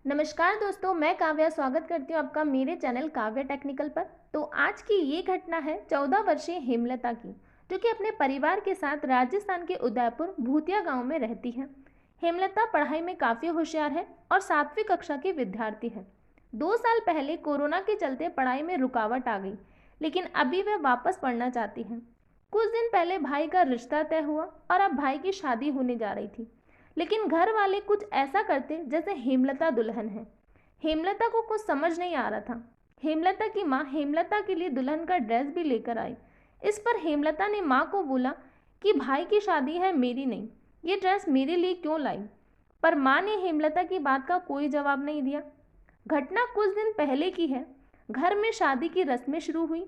नमस्कार दोस्तों, मैं काव्या स्वागत करती हूँ आपका मेरे चैनल काव्या टेक्निकल पर। तो आज की ये घटना है 14 वर्षीय हेमलता की, जो कि अपने परिवार के साथ राजस्थान के उदयपुर भूतिया गांव में रहती है। हेमलता पढ़ाई में काफ़ी होशियार है और 7वीं कक्षा की विद्यार्थी है। 2 साल पहले कोरोना के चलते पढ़ाई में रुकावट आ गई, लेकिन अभी वह वापस पढ़ना चाहती है। कुछ दिन पहले भाई का रिश्ता तय हुआ और अब भाई की शादी होने जा रही थी, लेकिन घर वाले कुछ ऐसा करते जैसे हेमलता दुल्हन है। हेमलता को कुछ समझ नहीं आ रहा था। हेमलता की माँ हेमलता के लिए दुल्हन का ड्रेस भी लेकर आई। इस पर हेमलता ने माँ को बोला कि भाई की शादी है, मेरी नहीं, ये ड्रेस मेरे लिए क्यों लाई। पर माँ ने हेमलता की बात का कोई जवाब नहीं दिया। घटना कुछ दिन पहले की है। घर में शादी की रस्में शुरू हुई।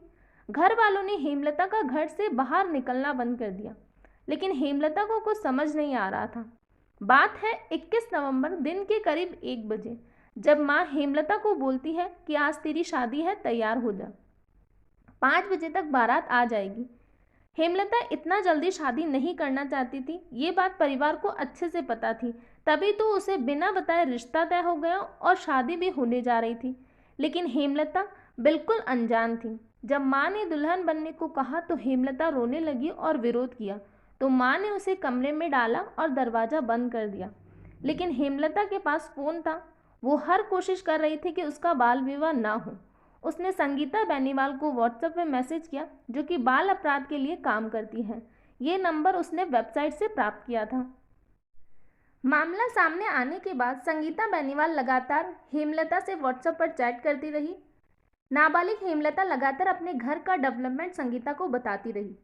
घर वालों ने हेमलता का घर से बाहर निकलना बंद कर दिया, लेकिन हेमलता को कुछ समझ नहीं आ रहा था। बात है 21 नवंबर दिन के करीब 1 बजे, जब माँ हेमलता को बोलती है कि आज तेरी शादी है, तैयार हो जा, 5 बजे तक बारात आ जाएगी। हेमलता इतना जल्दी शादी नहीं करना चाहती थी, ये बात परिवार को अच्छे से पता थी। तभी तो उसे बिना बताए रिश्ता तय हो गया और शादी भी होने जा रही थी। लेकिन हेमलता बिल्कुल अनजान थी। जब माँ ने दुल्हन बनने को कहा तो हेमलता रोने लगी और विरोध किया। तो माँ ने उसे कमरे में डाला और दरवाज़ा बंद कर दिया। लेकिन हेमलता के पास फ़ोन था। वो हर कोशिश कर रही थी कि उसका बाल विवाह ना हो। उसने संगीता बेनीवाल को व्हाट्सएप में मैसेज किया, जो कि बाल अपराध के लिए काम करती है। ये नंबर उसने वेबसाइट से प्राप्त किया था। मामला सामने आने के बाद संगीता बेनीवाल लगातार हेमलता से व्हाट्सएप पर चैट करती रही। नाबालिग हेमलता लगातार अपने घर का डेवलपमेंट संगीता को बताती रही।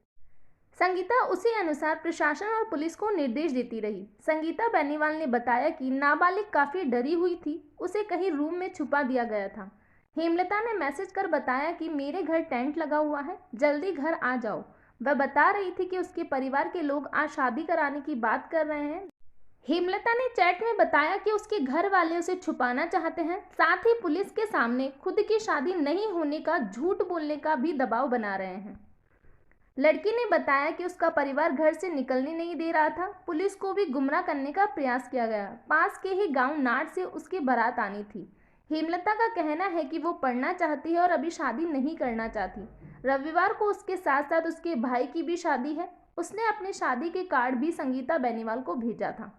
संगीता उसी अनुसार प्रशासन और पुलिस को निर्देश देती रही। संगीता बेनीवाल ने बताया कि नाबालिग काफ़ी डरी हुई थी, उसे कहीं रूम में छुपा दिया गया था। हेमलता ने मैसेज कर बताया कि मेरे घर टेंट लगा हुआ है, जल्दी घर आ जाओ। वह बता रही थी कि उसके परिवार के लोग आज शादी कराने की बात कर रहे हैं। हेमलता ने चैट में बताया कि उसके घर वाले उसे छुपाना चाहते हैं, साथ ही पुलिस के सामने खुद की शादी नहीं होने का झूठ बोलने का भी दबाव बना रहे हैं। लड़की ने बताया कि उसका परिवार घर से निकलने नहीं दे रहा था। पुलिस को भी गुमराह करने का प्रयास किया गया। पास के ही गांव नाट से उसकी बारात आनी थी। हेमलता का कहना है कि वो पढ़ना चाहती है और अभी शादी नहीं करना चाहती। रविवार को उसके साथ साथ उसके भाई की भी शादी है। उसने अपने शादी के कार्ड भी संगीता बेनीवाल को भेजा था।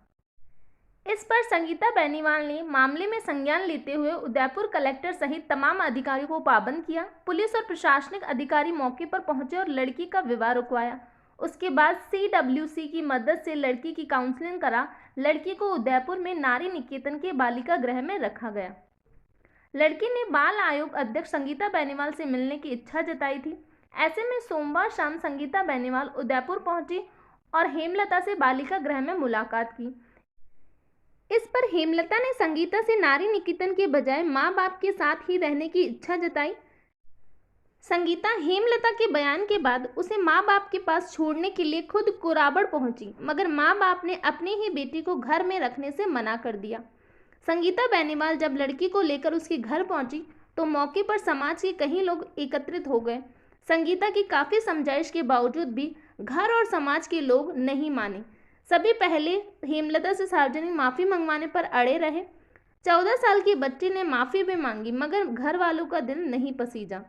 इस पर संगीता बेनीवाल ने मामले में संज्ञान लेते हुए उदयपुर कलेक्टर सहित तमाम अधिकारियों को पाबंद किया। पुलिस और प्रशासनिक अधिकारी मौके पर पहुंचे और लड़की का विवाह रुकवाया। उसके बाद CWC की मदद से लड़की की काउंसलिंग करा। लड़की को उदयपुर में नारी निकेतन के बालिका गृह में रखा गया। लड़की ने बाल आयोग अध्यक्ष संगीता बेनीवाल से मिलने की इच्छा जताई थी। ऐसे में सोमवार शाम संगीता बेनीवाल उदयपुर पहुंची और हेमलता से बालिका गृह में मुलाकात की। इस पर हेमलता ने संगीता से नारी निकेतन के बजाय माँ बाप के साथ ही रहने की इच्छा जताई। संगीता हेमलता के बयान के बाद उसे माँ बाप के पास छोड़ने के लिए खुद कोराबड़ पहुंची, मगर माँ बाप ने अपनी ही बेटी को घर में रखने से मना कर दिया। संगीता बेनीवाल जब लड़की को लेकर उसके घर पहुंची तो मौके पर समाज के कई लोग एकत्रित हो गए। संगीता की काफ़ी समझाइश के बावजूद भी घर और समाज के लोग नहीं माने। सभी पहले हेमलता से सार्वजनिक माफ़ी मंगवाने पर अड़े रहे। 14 साल की बच्ची ने माफ़ी भी मांगी, मगर घर वालों का दिल नहीं पसीजा।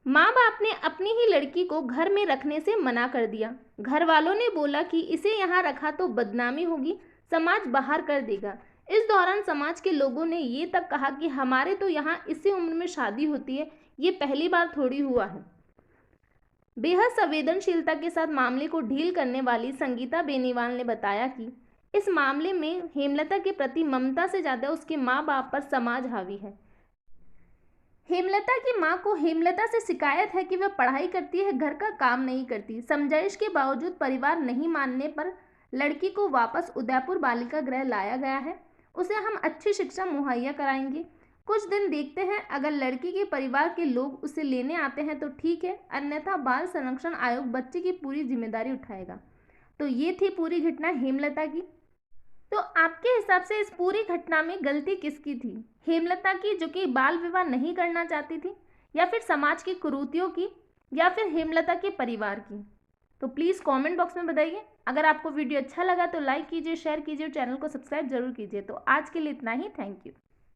माँ बाप ने अपनी ही लड़की को घर में रखने से मना कर दिया। घर वालों ने बोला कि इसे यहाँ रखा तो बदनामी होगी, समाज बाहर कर देगा। इस दौरान समाज के लोगों ने ये तक कहा कि हमारे तो यहाँ इसी उम्र में शादी होती है, ये पहली बार थोड़ी हुआ है। बेहद संवेदनशीलता के साथ मामले को डील करने वाली संगीता बेनीवाल ने बताया कि इस मामले में हेमलता के प्रति ममता से ज़्यादा उसके माँ बाप पर समाज हावी है। हेमलता की मां को हेमलता से शिकायत है कि वह पढ़ाई करती है, घर का काम नहीं करती। समझाइश के बावजूद परिवार नहीं मानने पर लड़की को वापस उदयपुर बालिका गृह लाया गया है। उसे हम अच्छी शिक्षा मुहैया कराएंगे। कुछ दिन देखते हैं, अगर लड़की के परिवार के लोग उसे लेने आते हैं तो ठीक है, अन्यथा बाल संरक्षण आयोग बच्चे की पूरी जिम्मेदारी उठाएगा। तो ये थी पूरी घटना हेमलता की। तो आपके हिसाब से इस पूरी घटना में गलती किसकी थी? हेमलता की, जो कि बाल विवाह नहीं करना चाहती थी, या फिर समाज की कुरीतियों की, या फिर हेमलता के परिवार की? तो प्लीज़ कमेंट बॉक्स में बताइए। अगर आपको वीडियो अच्छा लगा तो लाइक कीजिए, शेयर कीजिए और चैनल को सब्सक्राइब जरूर कीजिए। तो आज के लिए इतना ही। Thank you.